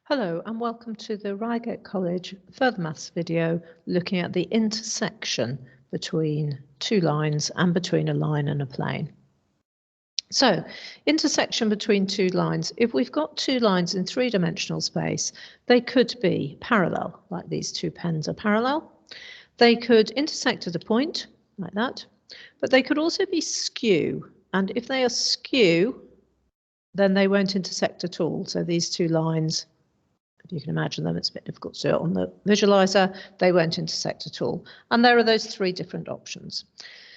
Hello and welcome to the Reigate College Further Maths video looking at the intersection between two lines and between a line and a plane. So, intersection between two lines. If we've got two lines in three-dimensional space, they could be parallel, like these two pens are parallel. They could intersect at a point, like that, but they could also be skew. And if they are skew, then they won't intersect at all. So these two lines, if you can imagine them, it's a bit difficult to do it on the visualizer, they won't intersect at all. And there are those three different options.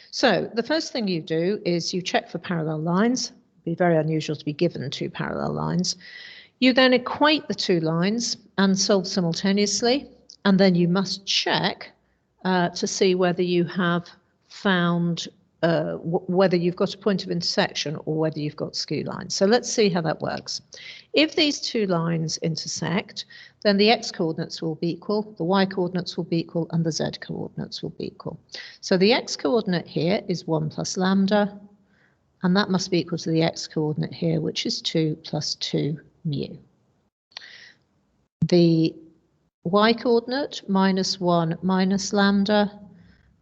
So the first thing you do is you check for parallel lines. It'd be very unusual to be given two parallel lines. You then equate the two lines and solve simultaneously, and then you must check to see whether you have found whether you've got a point of intersection or whether you've got skew lines. So let's see how that works. If these two lines intersect, then the x-coordinates will be equal, the y-coordinates will be equal, and the z-coordinates will be equal. So the x-coordinate here is 1 plus lambda, and that must be equal to the x-coordinate here, which is 2 plus 2 mu. The y-coordinate, minus 1 minus lambda,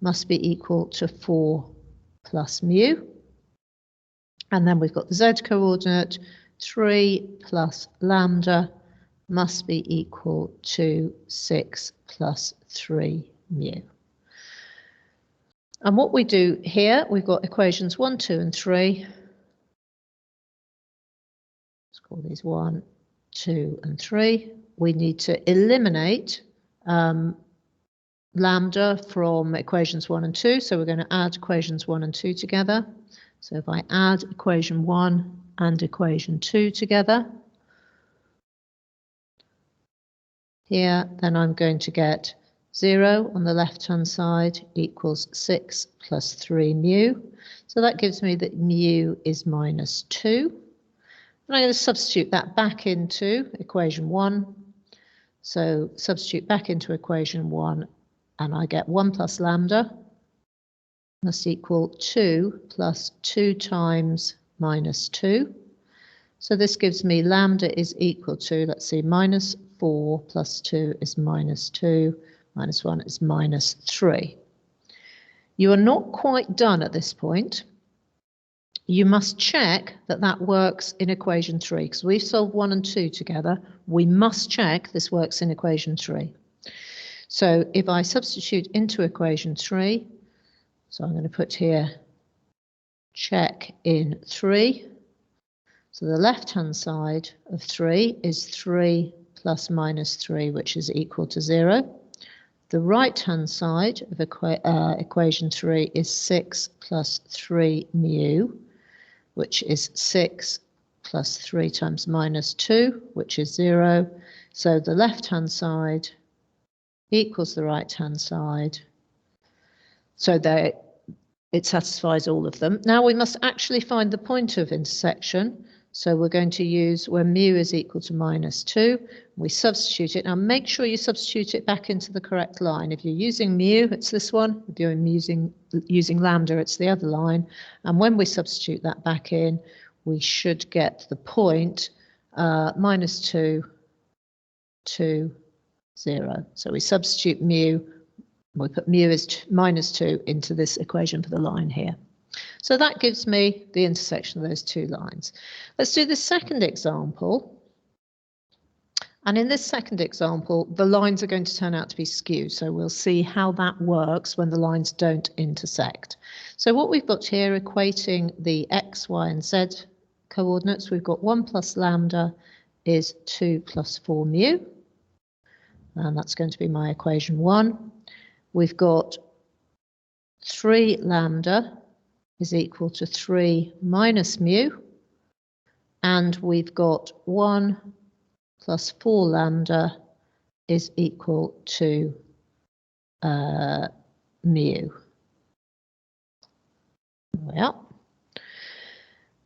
must be equal to 4 plus mu. And then we've got the z-coordinate, 3 plus lambda must be equal to 6 plus 3 mu. And what we do here, we've got equations 1, 2 and 3. Let's call these 1, 2 and 3. We need to eliminate lambda from equations 1 and 2, so we're going to add equations 1 and 2 together. So if I add equation 1 and equation 2 together here, then I'm going to get 0 on the left-hand side equals 6 plus 3 mu. So that gives me that mu is minus 2. And I'm going to substitute that back into equation 1. So substitute back into equation 1, and I get 1 plus lambda must equal 2 plus 2 times minus 2. So this gives me lambda is equal to, let's see, minus 4 plus 2 is minus 2, minus 1 is minus 3. You are not quite done at this point. You must check that that works in equation 3, because we've solved 1 and 2 together. We must check this works in equation 3. So if I substitute into equation 3, so I'm going to put here check in 3. So the left-hand side of 3 is 3 plus minus 3, which is equal to 0. The right-hand side of equation 3 is 6 plus 3 mu, which is 6 plus 3 times minus 2, which is 0. So the left-hand side equals the right-hand side. So it satisfies all of them. Now we must actually find the point of intersection. So we're going to use when mu is equal to minus 2. We substitute it. Now make sure you substitute it back into the correct line. If you're using mu, it's this one. If you're using lambda, it's the other line. And when we substitute that back in, we should get the point minus 2, 2, 0. So we substitute mu. We put mu is minus 2 into this equation for the line here. So that gives me the intersection of those two lines. Let's do the second example. And in this second example, the lines are going to turn out to be skew. So we'll see how that works when the lines don't intersect. So what we've got here, equating the x, y, and z coordinates, we've got 1 plus lambda is 2 plus 4 mu. And that's going to be my equation 1. We've got 3 lambda is equal to 3 minus mu, and we've got 1 plus 4 lambda is equal to mu. Well,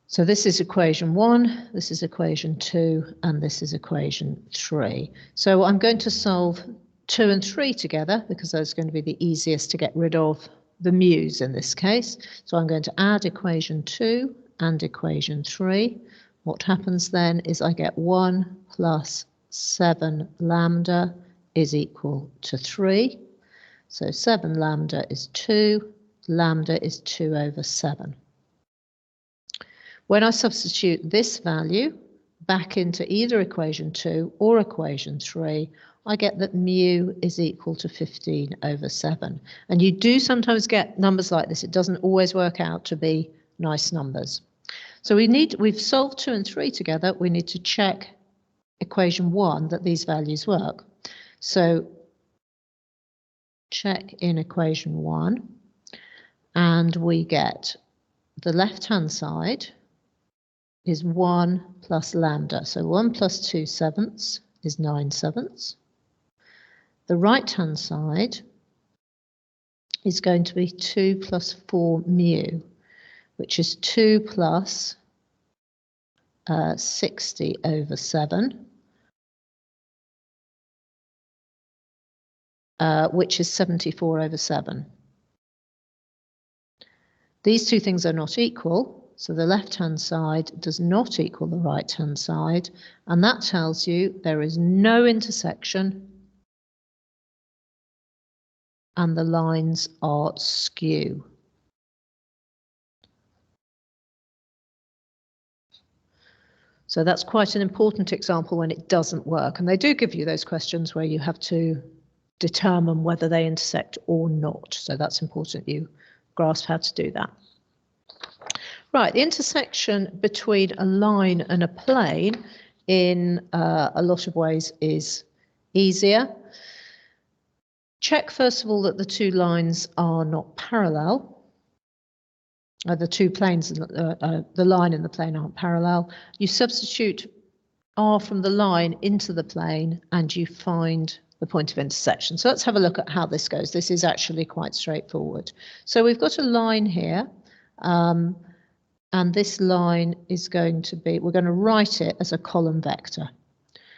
so this is equation 1, this is equation 2, and this is equation 3. So I'm going to solve 2 and 3 together because those are going to be the easiest to get rid of the mu's in this case. So I'm going to add equation 2 and equation 3. What happens then is I get 1 plus 7 lambda is equal to 3. So 7 lambda is 2. Lambda is 2 over 7. When I substitute this value back into either equation 2 or equation 3, I get that mu is equal to 15 over 7. And you do sometimes get numbers like this. It doesn't always work out to be nice numbers. So we've solved 2 and 3 together. We need to check equation 1 that these values work. So check in equation 1, and we get the left-hand side is 1 plus lambda. So 1 plus 2 sevenths is 9 sevenths. The right-hand side is going to be 2 plus 4 mu, which is 2 plus 60 over 7, which is 74 over 7. These two things are not equal, so the left-hand side does not equal the right-hand side, and that tells you there is no intersection and the lines are skew. So that's quite an important example when it doesn't work. And they do give you those questions where you have to determine whether they intersect or not. So that's important you grasp how to do that. Right, the intersection between a line and a plane in a lot of ways is easier. Check first of all that the two lines are not parallel. The two planes, the line and the plane aren't parallel. You substitute r from the line into the plane and you find the point of intersection. So let's have a look at how this goes. This is actually quite straightforward. So we've got a line here, and this line is going to be, we're going to write it as a column vector.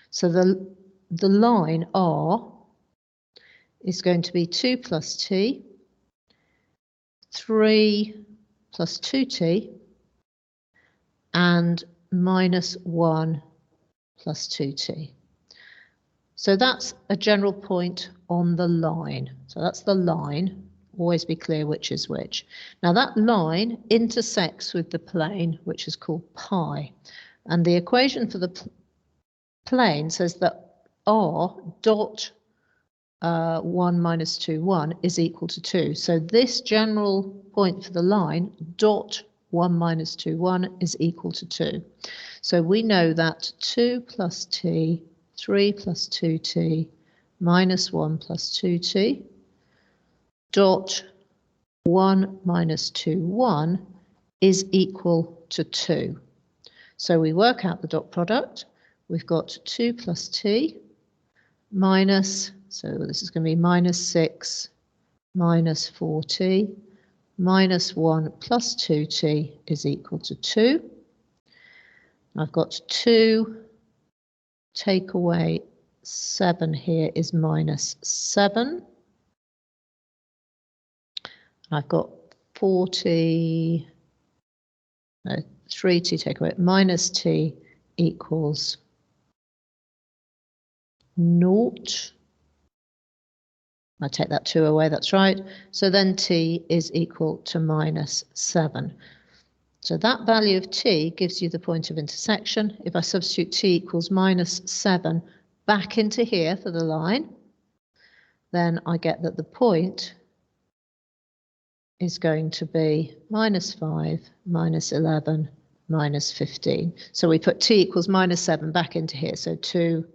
So the line r is going to be 2 plus t, 3 plus 2t, and minus 1 plus 2t. So that's a general point on the line. So that's the line. Always be clear which is which. Now that line intersects with the plane, which is called pi. And the equation for the plane says that r dot 1 minus 2, 1 is equal to 2. So this general point for the line, dot 1 minus 2, 1 is equal to 2. So we know that 2 plus t, 3 plus 2t, minus 1 plus 2t, dot 1 minus 2, 1 is equal to 2. So we work out the dot product. We've got 2 plus t minus, so this is going to be minus 6 minus 4t minus 1 plus 2t is equal to 2. I've got 2, take away 7 here is minus 7. I've got 3t take away minus t equals 0. I take that 2 away, that's right. So then t is equal to minus 7. So that value of t gives you the point of intersection. If I substitute t equals minus 7 back into here for the line, then I get that the point is going to be minus 5, minus 11, minus 15. So we put t equals minus 7 back into here. So 2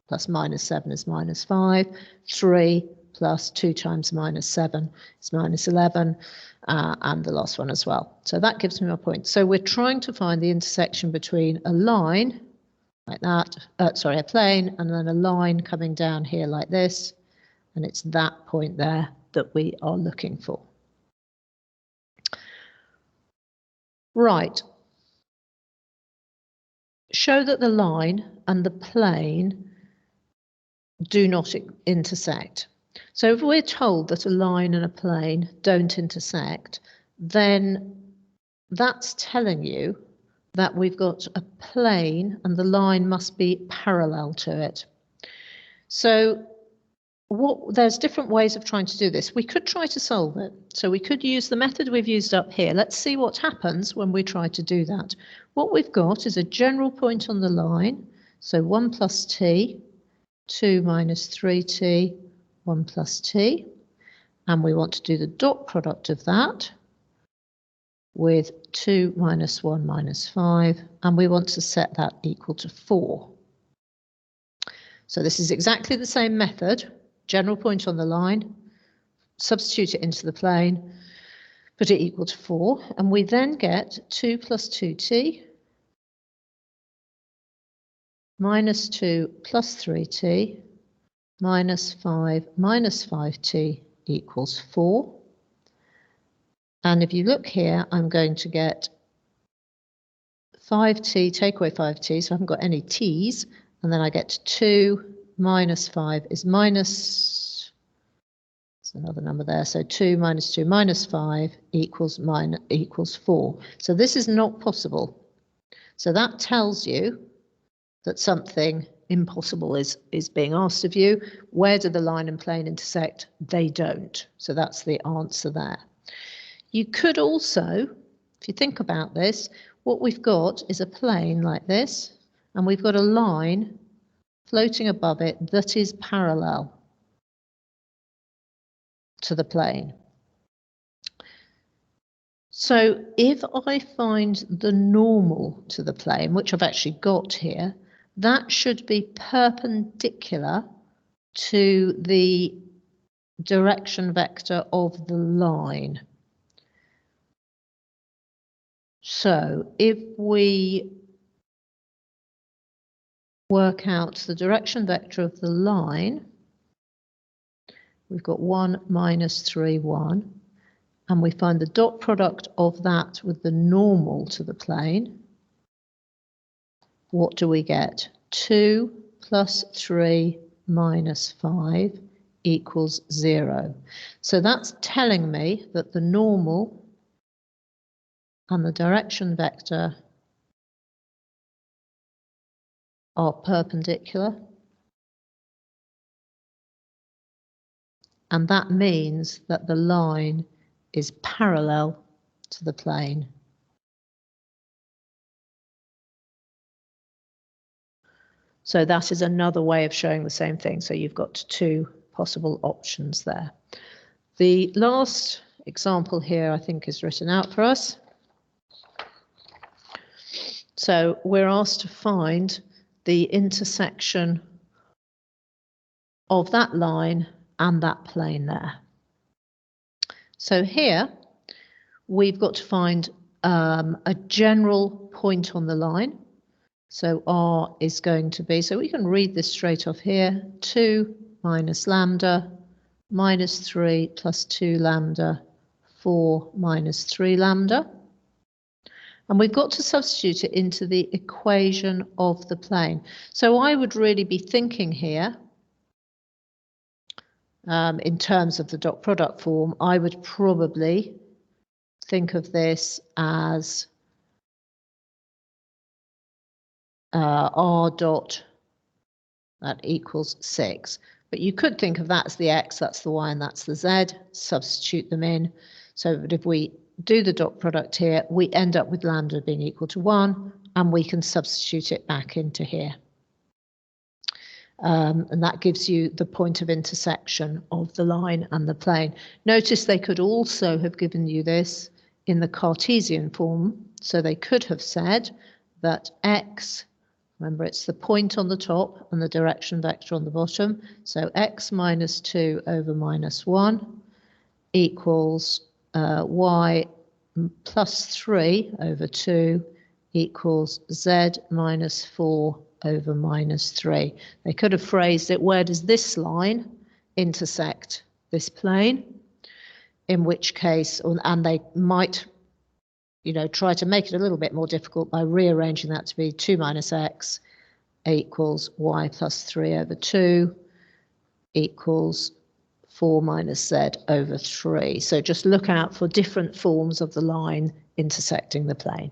plus minus 7 is minus 5. 3 plus 2 times minus 7 is minus 11, and the last one as well. So that gives me my point. So we're trying to find the intersection between a line like that, a plane, and then a line coming down here like this, and it's that point there that we are looking for. Right. Show that the line and the plane do not intersect. So if we're told that a line and a plane don't intersect, then that's telling you that we've got a plane and the line must be parallel to it. So there's different ways of trying to do this. We could try to solve it. So we could use the method we've used up here. Let's see what happens when we try to do that. What we've got is a general point on the line. So 1 plus t, 2 minus 3t, 1 plus t. And we want to do the dot product of that with 2 minus 1 minus 5. And we want to set that equal to 4. So this is exactly the same method. General point on the line, substitute it into the plane, put it equal to 4, and we then get 2 plus 2t minus 2 plus 3t minus 5 minus 5t equals 4. And if you look here, I'm going to get 5t, take away 5t, so I haven't got any t's, and then I get 2 minus 5 is minus, there's another number there, so 2 minus 2 minus 5 equals 4. So this is not possible. So that tells you that something impossible is being asked of you. Where do the line and plane intersect? They don't. So that's the answer there. You could also, if you think about this, what we've got is a plane like this, and we've got a line floating above it that is parallel to the plane. So if I find the normal to the plane, which I've actually got here, that should be perpendicular to the direction vector of the line. So if we work out the direction vector of the line, we've got 1 minus 3, 1, and we find the dot product of that with the normal to the plane. What do we get? 2 plus 3 minus 5 equals 0. So that's telling me that the normal and the direction vector are perpendicular, and that means that the line is parallel to the plane. So that is another way of showing the same thing. So you've got 2 possible options there. The last example here, I think, is written out for us. So we're asked to find the intersection of that line and that plane there. So here we've got to find a general point on the line. So R is going to be, so we can read this straight off here, 2 minus lambda minus 3 plus 2 lambda, 4 minus 3 lambda. And we've got to substitute it into the equation of the plane. So I would really be thinking here, in terms of the dot product form, I would probably think of this as R dot, that equals 6. But you could think of that as the X, that's the Y, and that's the Z, substitute them in. So that if we do the dot product here, we end up with lambda being equal to 1, and we can substitute it back into here. And that gives you the point of intersection of the line and the plane. Notice they could also have given you this in the Cartesian form. So they could have said that X, remember it's the point on the top and the direction vector on the bottom. So X minus 2 over minus 1 equals Y plus 3 over 2 equals Z minus 4 over minus 3. They could have phrased it, where does this line intersect this plane? In which case, and they might, try to make it a little bit more difficult by rearranging that to be 2 minus X equals Y plus 3 over 2 equals 4 minus Z over 3. So just look out for different forms of the line intersecting the plane.